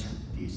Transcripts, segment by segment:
36,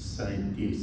37।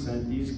37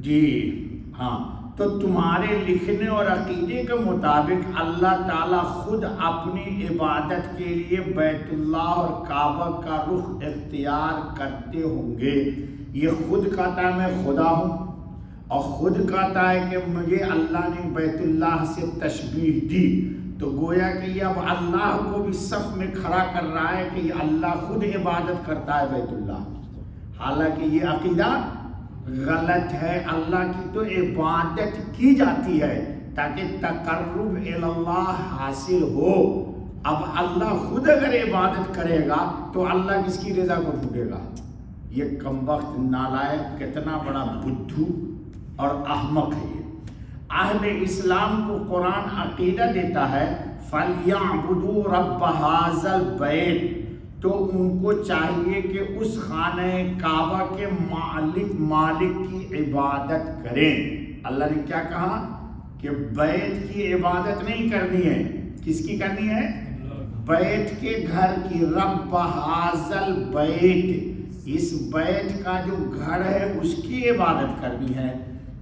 جی ہاں، تو تمہارے لکھنے اور عقیدے کے مطابق اللہ تعالیٰ خود اپنی عبادت کے لیے بیت اللہ اور کعبہ کا رخ اختیار کرتے ہوں گے۔ یہ خود کہتا ہے میں خدا ہوں، اور خود کہتا ہے کہ مجھے اللہ نے بیت اللہ سے تشبیہ دی، تو گویا کہ یہ اب اللہ کو بھی صف میں کھڑا کر رہا ہے کہ یہ اللہ خود عبادت کرتا ہے بیت اللہ، حالانکہ یہ عقیدہ غلط ہے۔ اللہ کی تو عبادت کی جاتی ہے تاکہ تقرب اللہ حاصل ہو۔ اب اللہ خود اگر عبادت کرے گا تو اللہ کس کی رضا کو ڈھونڈے گا؟ یہ کمبخت نالائق کتنا بڑا بدھو اور احمق ہے یہ۔ اہل اسلام کو قرآن عقیدہ دیتا ہے فَلْيَعْبُدُوا رَبَّ هَذَا الْبَيْتِ، تو ان کو چاہیے کہ اس خانہ کعبہ کے مالک کی عبادت کریں۔ اللہ نے کیا کہا کہ بیت کی عبادت نہیں کرنی ہے، کس کی کرنی ہے؟ بیت کے گھر کی۔ رب هَذَا الْبَيْتِ، اس بیت کا جو گھر ہے اس کی عبادت کرنی ہے۔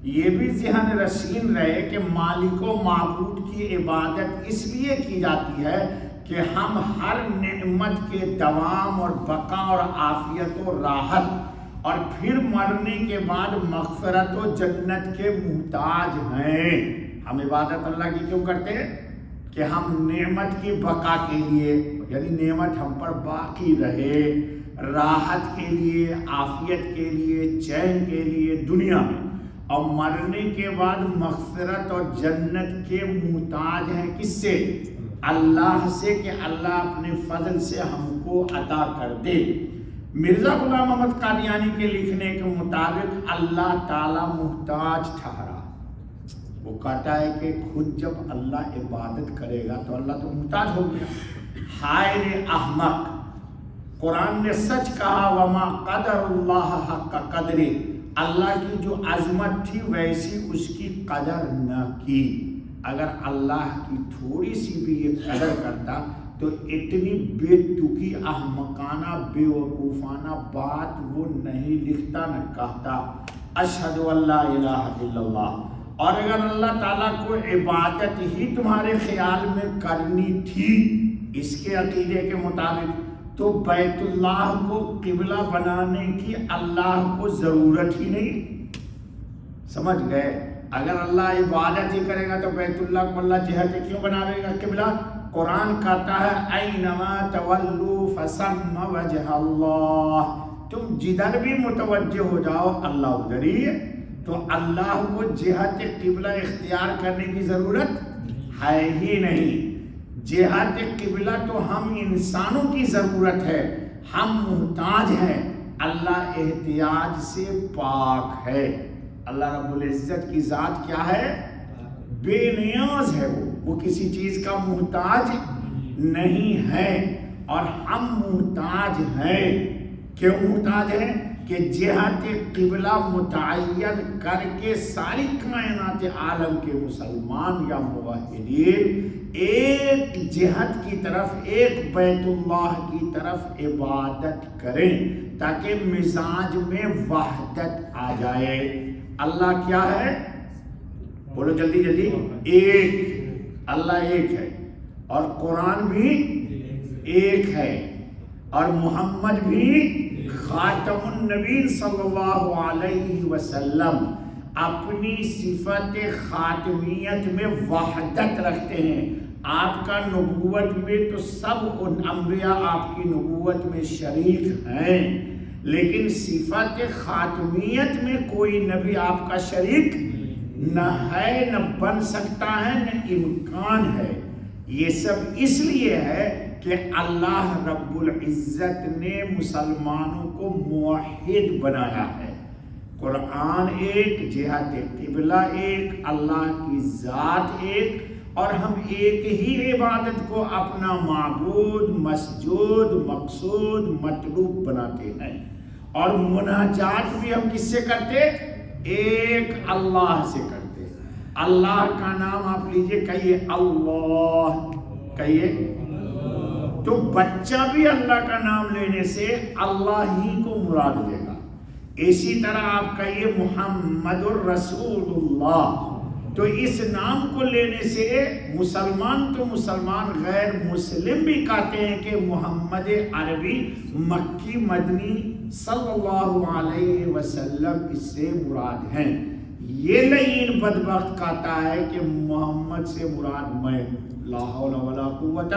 یہ بھی ذہن رسین رہے کہ مالک و معبود کی عبادت اس لیے کی جاتی ہے کہ ہم ہر نعمت کے دوام اور بقا اور عافیت و راحت اور پھر مرنے کے بعد مغفرت و جنت کے محتاج ہیں۔ ہم عبادت اللہ کی کیوں کرتے ہیں؟ کہ ہم نعمت کی بقا کے لیے، یعنی نعمت ہم پر باقی رہے، راحت کے لیے، عافیت کے لیے، چین کے لیے دنیا میں، اور مرنے کے بعد مغفرت اور جنت کے محتاج ہیں۔ کس سے؟ اللہ سے، کہ اللہ اپنے فضل سے ہم کو عطا کر دے۔ مرزا غلام احمد قادیانی کے لکھنے کے مطابق اللہ تعالیٰ محتاج ٹھہرا۔ وہ کہتا ہے کہ خود جب اللہ عبادت کرے گا تو اللہ تو محتاج ہو گیا۔ ہائے رے احمق! قرآن نے سچ کہا وما قدر اللہ حق قدرہ، اللہ کی جو عظمت تھی ویسی اس کی قدر نہ کی۔ اگر اللہ کی تھوڑی سی بھی یہ قدر کرتا تو اتنی بے تکی احمقانہ بے وقوفانہ بات وہ نہیں لکھتا نہ کہتا اشہد ان لا الہ الا اللہ۔ اور اگر اللہ تعالیٰ کو عبادت ہی تمہارے خیال میں کرنی تھی اس کے عقیدے کے مطابق، تو بیت اللہ کو قبلہ بنانے کی اللہ کو ضرورت ہی نہیں۔ سمجھ گئے؟ اگر اللہ عبادت ہی کرے گا تو بیت اللہ کو اللہ جہت کیوں بناوے گا قبلہ؟ قرآن کہتا ہے اینما تولوا فثم وجہ اللہ، تم جدھر بھی متوجہ ہو جاؤ اللہ ادھر ہی ہے۔ تو اللہ کو جہت قبلہ اختیار کرنے کی ضرورت ہے ہی نہیں۔ جہت قبلہ تو ہم انسانوں کی ضرورت ہے، ہم محتاج ہیں، اللہ احتیاج سے پاک ہے۔ اللہ رب العزت کی ذات کیا ہے؟ بے نیاز ہے، وہ کسی چیز کا محتاج نہیں ہے، اور ہم محتاج ہیں۔ کیوں محتاج ہیں؟ کہ جہت قبلہ متعین کر کے ساری کائنات عالم کے مسلمان یا موحدین ایک جہت کی طرف، ایک بیت اللہ کی طرف عبادت کریں تاکہ مزاج میں وحدت آ جائے۔ اللہ کیا ہے؟ بولو جلدی جلدی۔ ایک، اللہ ایک ہے، اور قرآن بھی ایک ہے، اور محمد بھی خاتم النبی صلی اللہ علیہ وسلم اپنی صفت خاتمیت میں وحدت رکھتے ہیں۔ آپ کا نبوت میں تو سب انبیاء آپ کی نبوت میں شریک ہیں، لیکن صفت خاتمیت میں کوئی نبی آپ کا شریک نہ ہے، نہ بن سکتا ہے، نہ امکان ہے۔ یہ سب اس لیے ہے کہ اللہ رب العزت نے مسلمانوں کو موحد بنایا ہے۔ قرآن ایک، جہت قبلہ ایک، اللہ کی ذات ایک، اور ہم ایک ہی عبادت کو اپنا معبود، مسجود، مقصود، مطلوب بناتے ہیں۔ اور مناجات بھی ہم کس سے کرتے؟ ایک اللہ سے کرتے۔ اللہ کا نام آپ لیجئے، کہیے اللہ، کہیے۔ تو بچہ بھی اللہ کا نام لینے سے اللہ ہی کو مراد لے گا۔ اسی طرح آپ کہیے محمد الرسول اللہ، تو اس نام کو لینے سے مسلمان تو مسلمان، غیر مسلم بھی کہتے ہیں کہ محمد عربی مکی مدنی صلی اللہ علیہ وسلم اس سے مراد ہیں۔ یہ لعین بدبخت کہتا ہے کہ محمد سے مراد میں، لا حول ولا قوت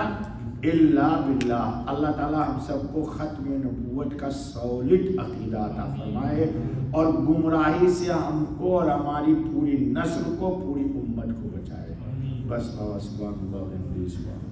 الا باللہ۔ اللہ تعالیٰ ہم سب کو ختم نبوت کا سالڈ عقیدہ عطا فرمائے اور گمراہی سے ہم کو اور ہماری پوری نسل کو، پوری امت کو بچائے۔ بس سبحان اللہ۔